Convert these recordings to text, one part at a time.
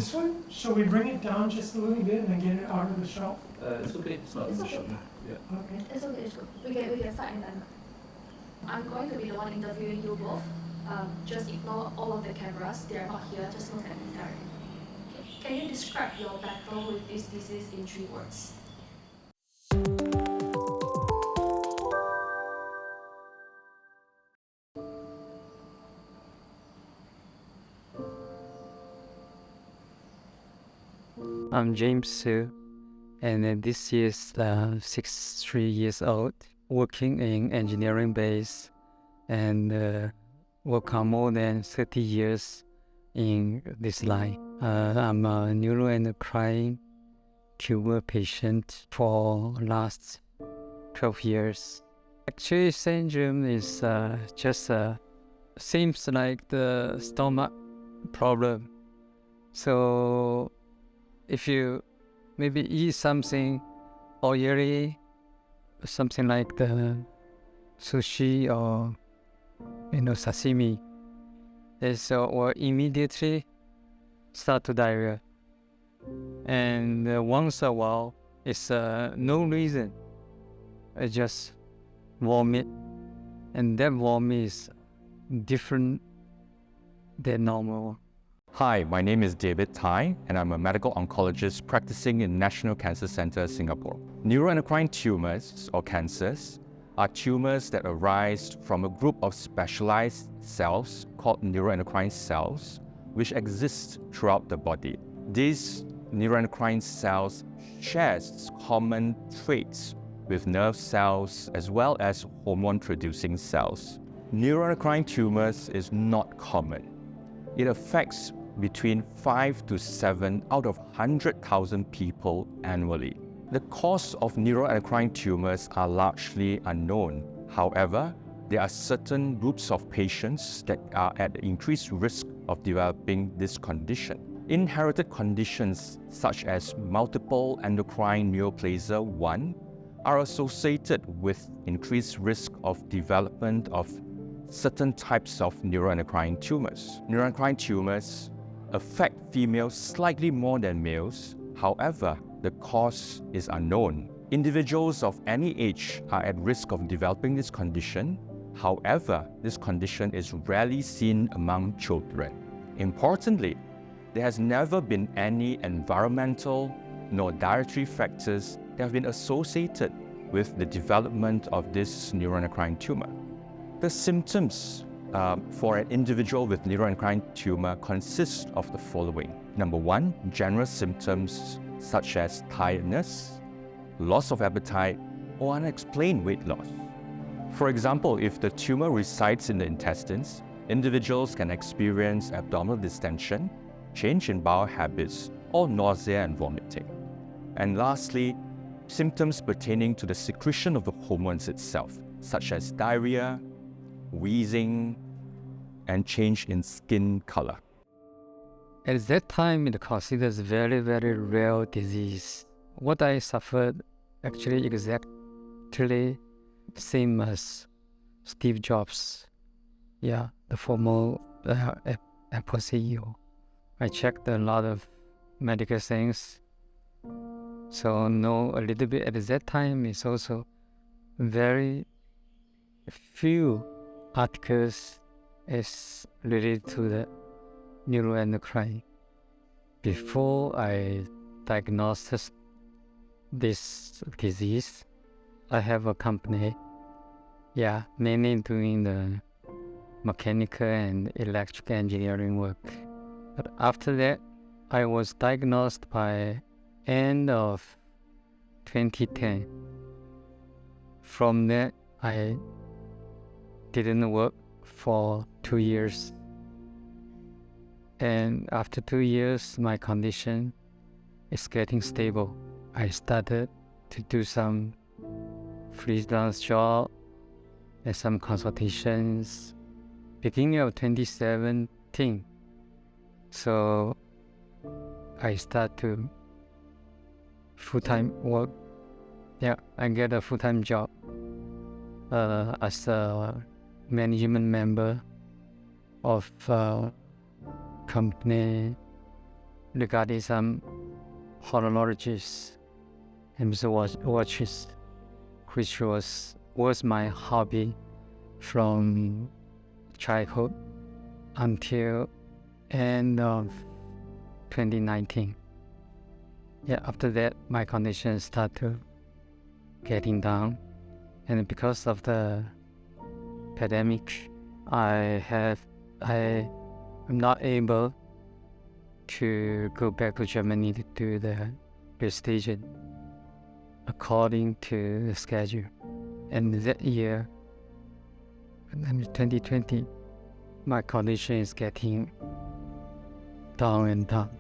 This one? Shall we bring it down just a little bit and then get it out of the shelf? It's okay. It's not It's in the okay. shop now. Yeah. Okay. It's okay, it's good. We can start and then. I'm going to be the one interviewing you both. Just ignore all of the cameras. They are not here. Just look at me directly. Can you describe your battle with this disease in 3 words? I'm James Su, and this is 63 years old, working in engineering base, and work on more than 30 years in this line. I'm a neuroendocrine tumor patient for last 12 years. Actually, syndrome is just seems like the stomach problem. So if you maybe eat something oily, something like the sushi or sashimi, or immediately start to diarrhea. And once a while, it's no reason. I just vomit, and that vomit is different than normal. Hi, my name is David Tai, and I'm a medical oncologist practicing in National Cancer Centre, Singapore. Neuroendocrine tumors, or cancers, are tumors that arise from a group of specialized cells called neuroendocrine cells, which exist throughout the body. These neuroendocrine cells share common traits with nerve cells as well as hormone-producing cells. Neuroendocrine tumors is not common. It affects between 5 to 7 out of 100,000 people annually. The cause of neuroendocrine tumors are largely unknown. However, there are certain groups of patients that are at increased risk of developing this condition. Inherited conditions such as multiple endocrine neoplasia 1 are associated with increased risk of development of certain types of neuroendocrine tumors. Neuroendocrine tumors affect females slightly more than males. However, the cause is unknown. Individuals of any age are at risk of developing this condition. However, this condition is rarely seen among children. Importantly, there has never been any environmental nor dietary factors that have been associated with the development of this neuroendocrine tumor. The symptoms for an individual with neuroendocrine tumor consist of the following. Number 1, general symptoms such as tiredness, loss of appetite, or unexplained weight loss. For example, if the tumor resides in the intestines, individuals can experience abdominal distension, change in bowel habits, or nausea and vomiting. And lastly, symptoms pertaining to the secretion of the hormones itself, such as diarrhea, wheezing, and change in skin color. At that time, it considers very, very rare disease. What I suffered actually exactly same as Steve Jobs. Yeah, the former Apple CEO. I checked a lot of medical things. So know a little bit. At that time, it's also very few articles is related to the neuroendocrine. Before I diagnosed this disease, I have a company, mainly doing the mechanical and electrical engineering work. But after that, I was diagnosed by end of 2010. From that, I didn't work for 2 years. And after 2 years, my condition is getting stable. I started to do some freelance job and some consultations beginning of 2017. So I start to full-time work. I get a full-time job as a management member of a company regarding some horologists and watches, which was my hobby from childhood until end of 2019. Yeah, after that, my condition started getting down, and because of the pandemic, I am not able to go back to Germany to do the prestige according to the schedule. And that year, 2020, my condition is getting down and down.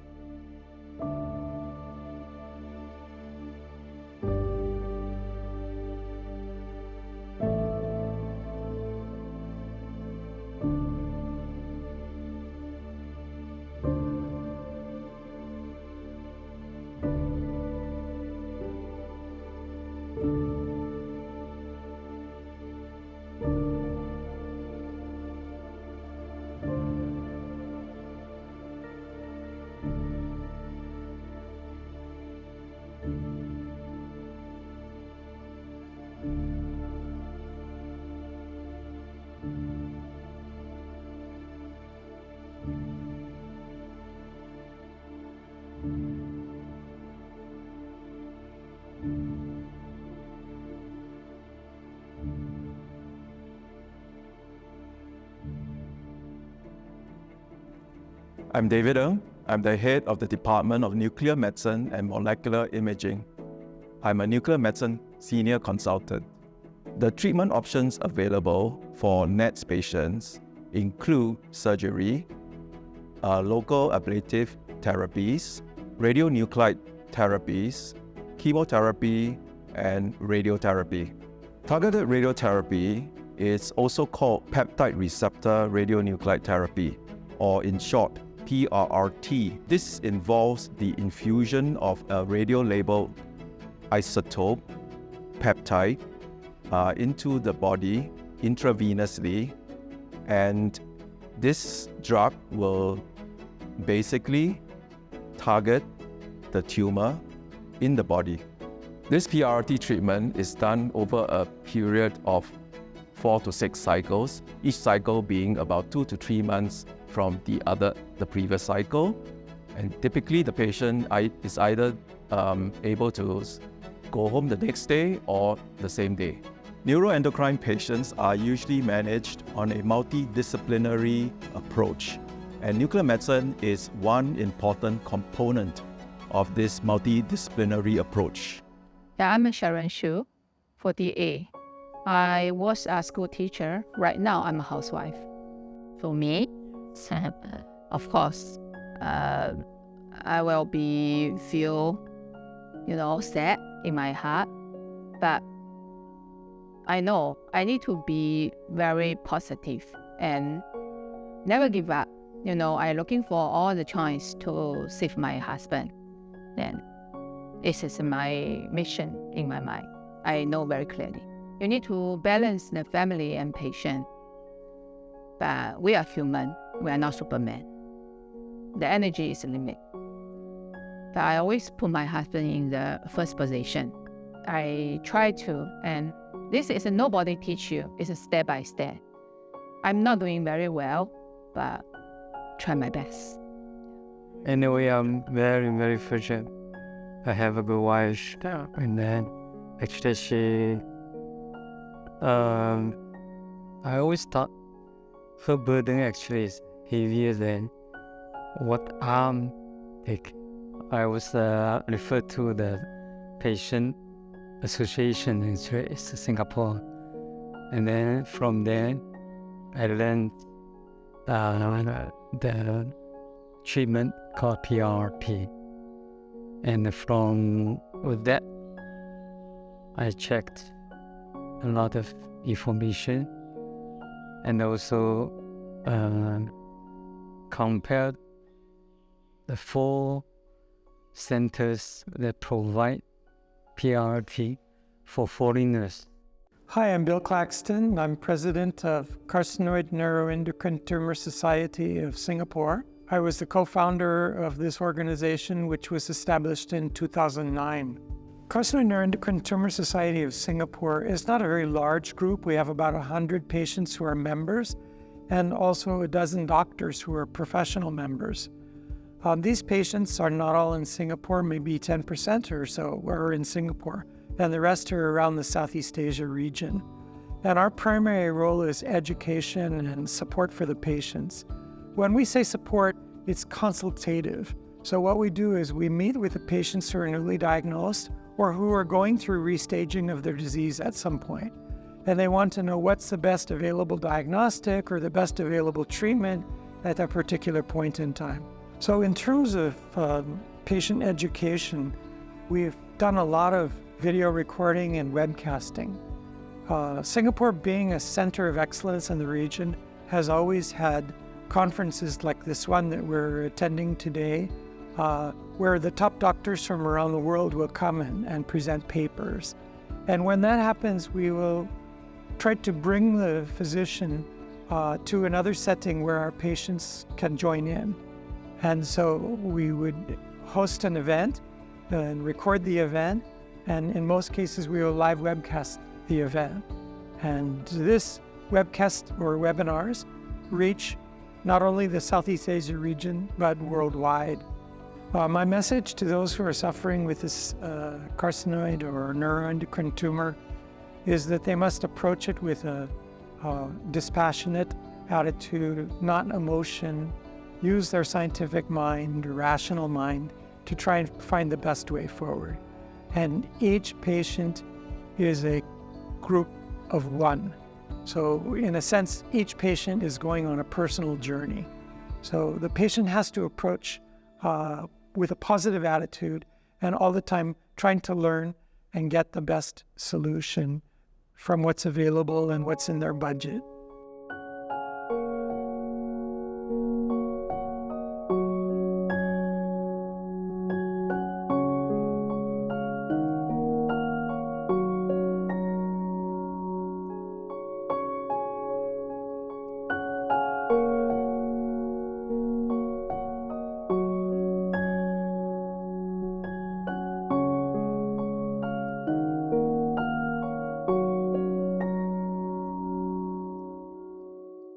I'm David Ng. I'm the head of the Department of Nuclear Medicine and Molecular Imaging. I'm a nuclear medicine senior consultant. The treatment options available for NETs patients include surgery, local ablative therapies, radionuclide therapies, chemotherapy, and radiotherapy. Targeted radiotherapy is also called peptide receptor radionuclide therapy, or in short, PRRT. This involves the infusion of a radio-labeled isotope peptide into the body intravenously, and this drug will basically target the tumor in the body. This PRRT treatment is done over a period of 4 to 6 cycles, each cycle being about 2 to 3 months from the previous cycle. And typically the patient is either able to go home the next day or the same day. Neuroendocrine patients are usually managed on a multidisciplinary approach, and nuclear medicine is one important component of this multidisciplinary approach. Yeah, I'm Sharon Shu, 48. I was a school teacher. Right now, I'm a housewife. For me, of course, I will feel, sad in my heart. But I know I need to be very positive and never give up. I'm looking for all the chance to save my husband. Then this is my mission in my mind. I know very clearly. You need to balance the family and patient. But we are human. We are not Superman. The energy is the limit. But I always put my husband in the first position. I try to, and this is nobody teach you. It's a step by step. I'm not doing very well, but try my best. Anyway, I'm very, very fortunate. I have a good wife, and then actually I always thought her burden actually is heavier than what I'm taking. I was referred to the patient association in Singapore, and then from there I learned the treatment called PRP, and from with that I checked a lot of information and also compared the 4 centers that provide PRP for foreigners. Hi, I'm Bill Claxton. I'm president of Carcinoid Neuroendocrine Tumour Society of Singapore. I was the co-founder of this organization, which was established in 2009. Carcinoid Neuroendocrine Tumour Society of Singapore is not a very large group. We have about 100 patients who are members and also a dozen doctors who are professional members. These patients are not all in Singapore, maybe 10% or so are in Singapore, and the rest are around the Southeast Asia region. And our primary role is education and support for the patients. When we say support, it's consultative. So what we do is we meet with the patients who are newly diagnosed or who are going through restaging of their disease at some point. And they want to know what's the best available diagnostic or the best available treatment at that particular point in time. So in terms of patient education, we've done a lot of video recording and webcasting. Singapore, being a center of excellence in the region, has always had conferences like this one that we're attending today, where the top doctors from around the world will come and present papers. And when that happens, we will try to bring the physician to another setting where our patients can join in. And so we would host an event and record the event, and in most cases we will live webcast the event. And this webcast or webinars reach not only the Southeast Asia region, but worldwide. My message to those who are suffering with this carcinoid or neuroendocrine tumor is that they must approach it with a dispassionate attitude, not emotion, use their scientific mind, rational mind, to try and find the best way forward. And each patient is a group of one. So in a sense, each patient is going on a personal journey. So the patient has to approach with a positive attitude and all the time trying to learn and get the best solution from what's available and what's in their budget.